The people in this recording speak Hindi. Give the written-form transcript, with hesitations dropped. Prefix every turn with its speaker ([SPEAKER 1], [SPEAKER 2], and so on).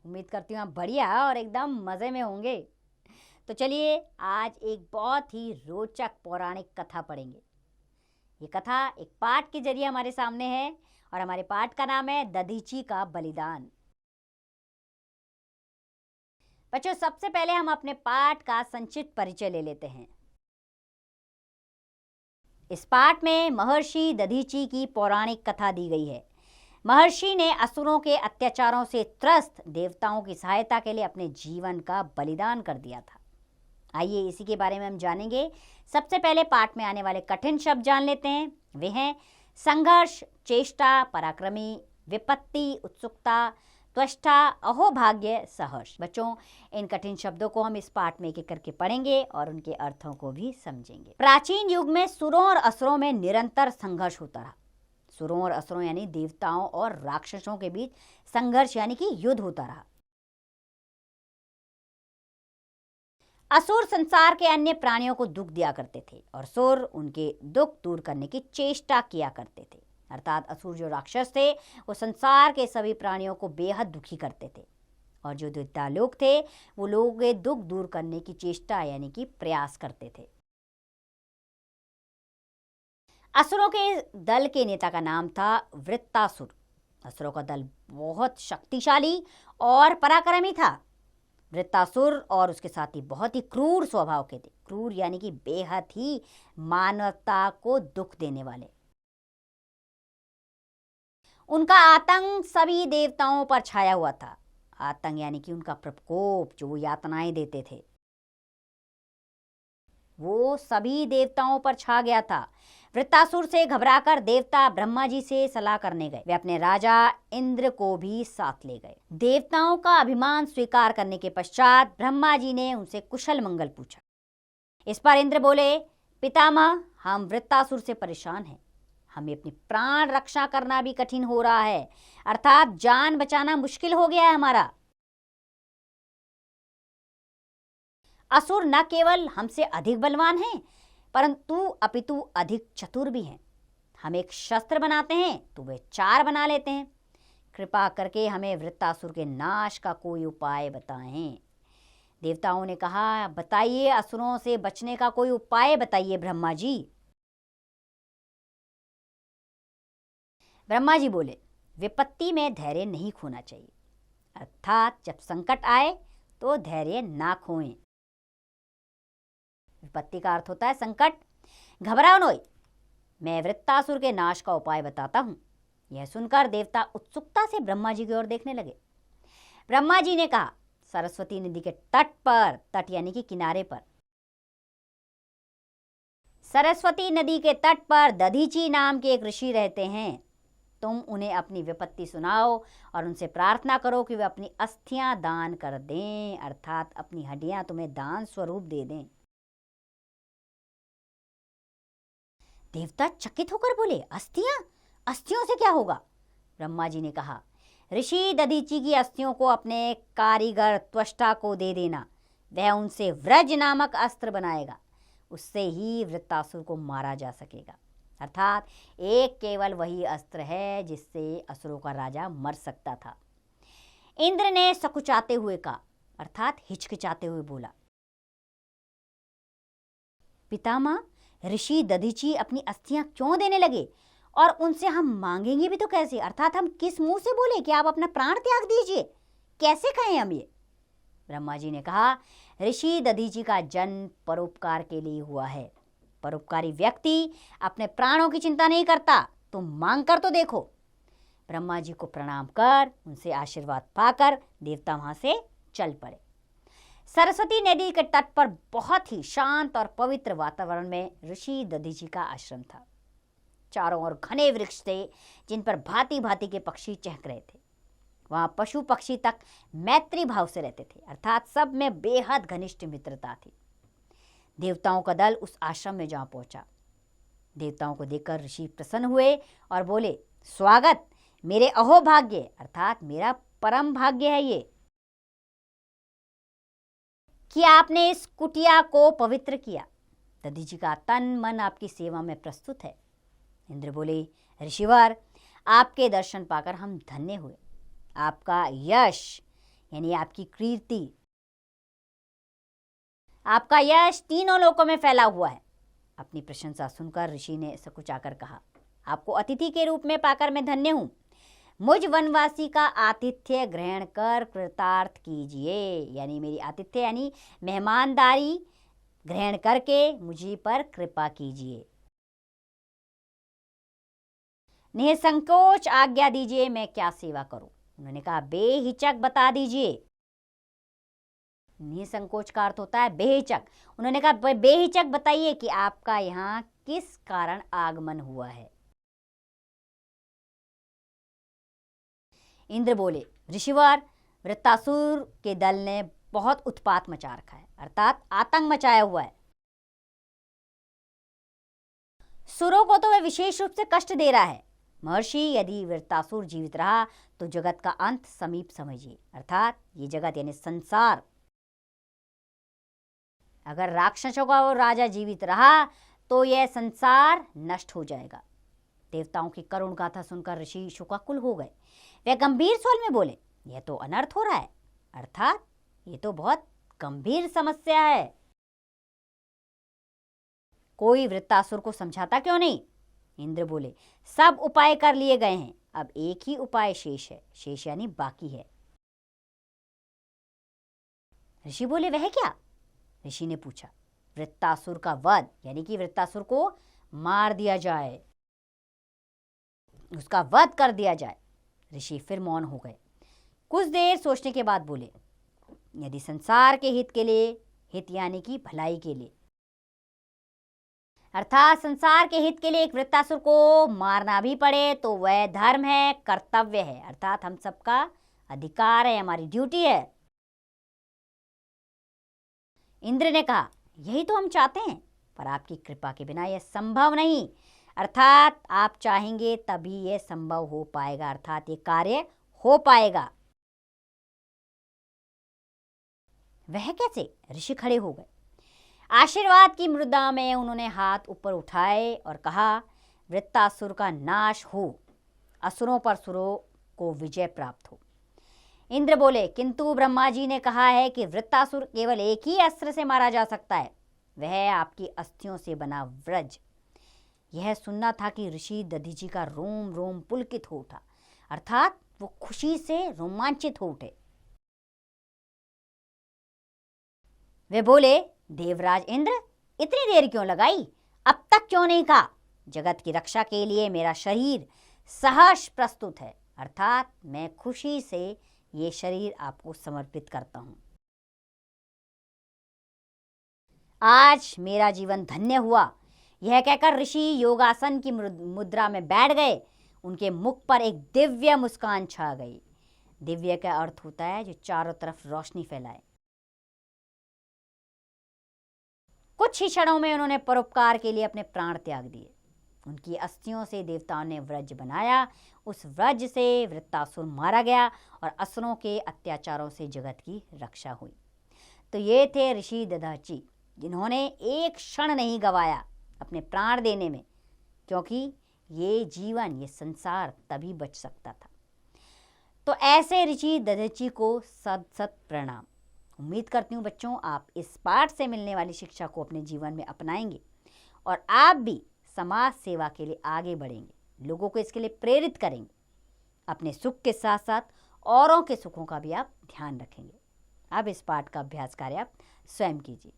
[SPEAKER 1] उम्मीद करती हूँ आप बढ़िया और एकदम मज़े में होंगे। तो चलिए आज एक बहुत ही रोचक पौराणिक कथा पढ़ेंगे। ये कथा एक पाठ के जरिए हमारे सामने है और हमारे पाठ का नाम है दधीची का बलिदान। बच्चों, सबसे पहले हम अपने पाठ का संक्षिप्त परिचय ले लेते हैं। इस पाठ में महर्षि दधीची की पौराणिक कथा दी गई है। महर्षि ने असुरों के अत्याचारों से त्रस्त देवताओं की सहायता के लिए अपने जीवन का बलिदान कर दिया था। आइए इसी के बारे में हम जानेंगे। सबसे पहले पाठ में आने वाले कठिन शब्द जान लेते हैं। वे हैं संघर्ष, चेष्टा, पराक्रमी, विपत्ति, उत्सुकता, त्वष्टा, अहोभाग्य, सहर्ष। बच्चों, इन कठिन शब्दों को हम इस पाठ में एक एक करके पढ़ेंगे और उनके अर्थों को भी समझेंगे। प्राचीन युग में सुरों और असुरों में निरंतर संघर्ष होता रहा। सुरों और असुरों यानी देवताओं और राक्षसों के बीच संघर्ष यानी कि युद्ध होता रहा। असुर संसार के अन्य प्राणियों को दुख दिया करते थे और सुर उनके दुख दूर करने की चेष्टा किया करते थे। अर्थात असुर जो राक्षस थे वो संसार के सभी प्राणियों को बेहद दुखी करते थे और जो दैत्य लोग थे वो लोगों के दुख दूर करने की चेष्टा यानी कि प्रयास करते थे। असुरों के दल के नेता का नाम था वृत्तासुर। असुरों का दल बहुत शक्तिशाली और पराक्रमी था। वृत्तासुर और उसके साथी बहुत ही क्रूर स्वभाव के थे। क्रूर यानी कि बेहद ही मानवता को दुख देने वाले। उनका आतंक सभी देवताओं पर छाया हुआ था। आतंक यानी कि उनका प्रकोप, जो वो यातनाएं देते थे, वो सभी देवताओं पर छा गया था। वृत्तासुर से घबराकर देवता ब्रह्मा जी से सलाह करने गए। वे अपने राजा इंद्र को भी साथ ले गए। देवताओं का अभिमान स्वीकार करने के पश्चात ब्रह्मा जी ने उनसे कुशल मंगल पूछा। इस पर इंद्र बोले, पितामह, हम वृत्तासुर से परेशान हैं। हमें अपनी प्राण रक्षा करना भी कठिन हो रहा है, अर्थात जान बचाना मुश्किल हो गया है हमारा। असुर न केवल हमसे अधिक बलवान हैं, परंतु अपितु अधिक चतुर भी हैं। हम एक शस्त्र बनाते हैं तो वे 4 बना लेते हैं। कृपा करके हमें वृत्तासुर के नाश का कोई उपाय बताएं। देवताओं ने कहा, बताइए, असुरों से बचने का कोई उपाय बताइए ब्रह्मा जी। ब्रह्मा जी बोले, विपत्ति में धैर्य नहीं खोना चाहिए, अर्थात जब संकट आए तो धैर्य ना खोएं। विपत्ति का अर्थ होता है संकट। घबराओ नोई, मैं वृत्तासुर के नाश का उपाय बताता हूं। यह सुनकर देवता उत्सुकता से ब्रह्मा जी की ओर देखने लगे। ब्रह्मा जी ने कहा, सरस्वती नदी के तट पर, तट यानी कि किनारे पर, सरस्वती नदी के तट पर दधीची नाम के एक ऋषि रहते हैं। तुम उन्हें अपनी विपत्ति सुनाओ और उनसे प्रार्थना करो कि वे अपनी अस्थियां दान कर दें, अर्थात अपनी हड्डियां तुम्हें दान स्वरूप दे दें। देवता चकित होकर बोले, अस्थियां? अस्थियों से क्या होगा? ब्रह्मा जी ने कहा, ऋषि दधीची की अस्थियों को अपने कारीगर त्वष्टा को दे देना। वह उनसे व्रज नामक अस्त्र बनाएगा। उससे ही वृत्तासुर को मारा जा सकेगा। अर्थात एक केवल वही अस्त्र है जिससे असुरों का राजा मर सकता था। इंद्र ने सकुचाते हुए कहा, अर्थात हिचकिचाते हुए बोला, पितामह, ऋषि दधीची अपनी अस्थियां क्यों देने लगे और उनसे हम मांगेंगे भी तो कैसे? अर्थात हम किस मुंह से बोले कि आप अपना प्राण त्याग दीजिए? कैसे कहें हम ये? ब्रह्मा जी ने कहा, ऋषि दधीची का जन्म परोपकार के लिए हुआ है। परोपकारी व्यक्ति अपने प्राणों की चिंता नहीं करता। तुम मांग कर तो देखो। ब्रह्मा जी को प्रणाम कर उनसे आशीर्वाद पाकर देवता वहां से चल पड़े। सरस्वती नदी के तट पर बहुत ही शांत और पवित्र वातावरण में ऋषि दधीची का आश्रम था। चारों ओर घने वृक्ष थे जिन पर भांति भांति के पक्षी चहक रहे थे। वहां पशु पक्षी तक मैत्री भाव से रहते थे, अर्थात सब में बेहद घनिष्ठ मित्रता थी। देवताओं का दल उस आश्रम में जहां पहुंचा, देवताओं को देखकर ऋषि प्रसन्न हुए और बोले, स्वागत, मेरे अहोभाग्य, अर्थात मेरा परम भाग्य है ये कि आपने इस कुटिया को पवित्र किया। दधीची का तन मन आपकी सेवा में प्रस्तुत है। इंद्र बोले, ऋषिवर, आपके दर्शन पाकर हम धन्य हुए। आपका यश यानी आपकी कीर्ति, आपका यश तीनों लोकों में फैला हुआ है। अपनी प्रशंसा सुनकर ऋषि ने सकुचाकर कहा, आपको अतिथि के रूप में पाकर मैं धन्य हूँ। मुझ वनवासी का आतिथ्य ग्रहण कर कृतार्थ कीजिए, यानी मेरी आतिथ्य यानी मेहमानदारी ग्रहण करके मुझे पर कृपा कीजिए। निसंकोच आज्ञा दीजिए, मैं क्या सेवा करूं। उन्होंने कहा, बेहिचक बता दीजिए। निसंकोच का अर्थ होता है बेहिचक। उन्होंने कहा, बेहिचक बताइए कि आपका यहाँ किस कारण आगमन हुआ है। इंद्र बोले, ऋषिवर, वृत्तासुर के दल ने बहुत उत्पात मचा रखा है, अर्थात आतंक मचाया हुआ है। सुरों को तो वह विशेष रूप से कष्ट दे रहा है। महर्षि, यदि वृत्तासुर जीवित रहा तो जगत का अंत समीप समझिए, अर्थात ये जगत यानी संसार। अगर राक्षसों का वो राजा जीवित रहा तो यह संसार नष्ट हो जाएगा। देवताओं की करुण गाथा सुनकर ऋषि शोकाकुल हो गए। वे गंभीर स्वर में बोले, यह तो अनर्थ हो रहा है, अर्थात ये तो बहुत गंभीर समस्या है। कोई वृत्तासुर को समझाता क्यों नहीं। इंद्र बोले, सब उपाय कर लिए गए हैं, अब एक ही उपाय शेष है। शेष यानी बाकी है। ऋषि बोले, वह क्या। ऋषि ने पूछा, वृत्तासुर का वध, यानी कि वृत्तासुर को मार दिया जाए, उसका वध कर दिया जाए। ऋषि फिर मौन हो गए। कुछ देर सोचने के बाद बोले, यदि संसार के हित के लिए, हित यानी कि भलाई के लिए, अर्थात संसार के हित के लिए एक वृत्तासुर को मारना भी पड़े तो वह धर्म है, कर्तव्य है, अर्थात हम सबका अधिकार है, हमारी ड्यूटी है। इंद्र ने कहा, यही तो हम चाहते हैं, पर आपकी कृपा के बिना यह संभव नहीं, अर्थात आप चाहेंगे तभी यह संभव हो पाएगा, अर्थात ये कार्य हो पाएगा। वह कैसे। ऋषि खड़े हो गए। आशीर्वाद की मुद्रा में उन्होंने हाथ ऊपर उठाए और कहा, वृत्तासुर का नाश हो, असुरों पर सुरों को विजय प्राप्त हो। इंद्र बोले, किंतु ब्रह्मा जी ने कहा है कि वृत्तासुर केवल एक ही अस्त्र से मारा जा सकता है, वह आपकी अस्थियों से बना व्रज। यह सुनना था कि ऋषि दधीचि का रोम रोम पुलकित हो उठा, अर्थात वो खुशी से रोमांचित हो उठे। वे बोले, देवराज इंद्र, इतनी देर क्यों लगाई, अब तक क्यों नहीं कहा। जगत की रक्षा के लिए मेरा शरीर सहर्ष प्रस्तुत है, अर्थात मैं खुशी से ये शरीर आपको समर्पित करता हूं। आज मेरा जीवन धन्य हुआ। यह कहकर ऋषि योगासन की मुद्रा में बैठ गए। उनके मुख पर एक दिव्य मुस्कान छा गई। दिव्य का अर्थ होता है जो चारों तरफ रोशनी फैलाए। कुछ ही क्षणों में उन्होंने परोपकार के लिए अपने प्राण त्याग दिए। उनकी अस्थियों से देवताओं ने व्रज बनाया। उस व्रज से वृत्तासुर मारा गया और असुरों के अत्याचारों से जगत की रक्षा हुई। तो ये थे ऋषि दधीचि, जिन्होंने एक क्षण नहीं गवाया अपने प्राण देने में, क्योंकि ये जीवन, ये संसार तभी बच सकता था। तो ऐसे ऋषि दधीचि को सत सत प्रणाम। उम्मीद करती हूँ बच्चों, आप इस पाठ से मिलने वाली शिक्षा को अपने जीवन में अपनाएंगे और आप भी समाज सेवा के लिए आगे बढ़ेंगे, लोगों को इसके लिए प्रेरित करेंगे। अपने सुख के साथ साथ औरों के सुखों का भी आप ध्यान रखेंगे। अब इस पाठ का अभ्यास कार्य आप स्वयं कीजिए।